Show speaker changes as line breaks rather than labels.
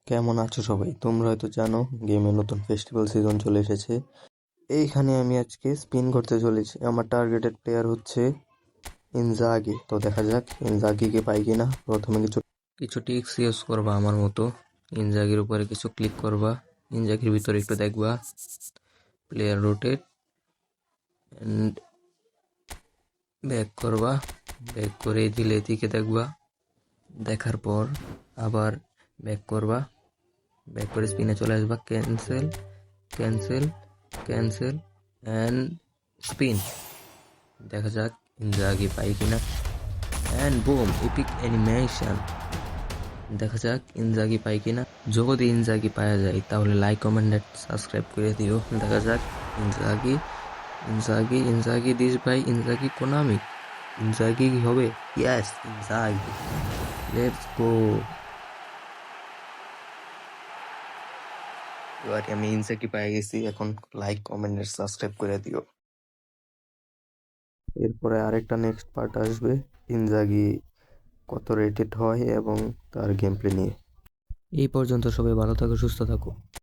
কেমন আছো সবাই? তোমরা হয়তো জানো গেমের নতুন ফেস্টিভ্যাল সিজন চলে এসেছে। এইখানে আমি আজকে স্পিন করতে চলেছি। আমার টার্গেটেড প্লেয়ার হচ্ছে ইনজাগি। তো দেখা যাক ইনজাগিকে পাই কিনা। প্রথমে কিছু কিছু টিক্স ইউজ করবা আমার মতো। ইনজাগির উপরে কিছু ক্লিক করবা, ইনজাগির ভিতরে একটু দেখবা, প্লেয়ার রোটেট অ্যান্ড ব্যাক করবা। ব্যাক করে দিলে এদিকে দেখবা, দেখার পর আবার ব্যাক করবা, ব্যাক করে স্পিনে চলে আসবা, cancel cancel cancel and spin. দেখা যাক ইনজাগি পাই কিনা। And broom, epic animation. দেখা যাক ইনজাগি পাই কিনা। যদি ইনজাগি পাওয়া যায় তাহলে লাইক কমেন্ট সাবস্ক্রাইব করে দিও। দেখা যাক ইনজাগি ইনজাগি ইনজাগি দিস ভাই, ইনজাগি কোনামি। ইনজাগি কি হবে? Yes, Inzaghi. Let's go. এবার আমি ইনজাগি পেয়ে গেছি। এখন লাইক কমেন্ট সাবস্ক্রাইব করে দিও। এরপরে আরেকটা নেক্সট পার্ট আসবে, ইনজাগি কত রেটেড হয় এবং তার গেম প্লে নিয়ে। এই পর্যন্ত সবাই ভালো থাকো, সুস্থ থাকো।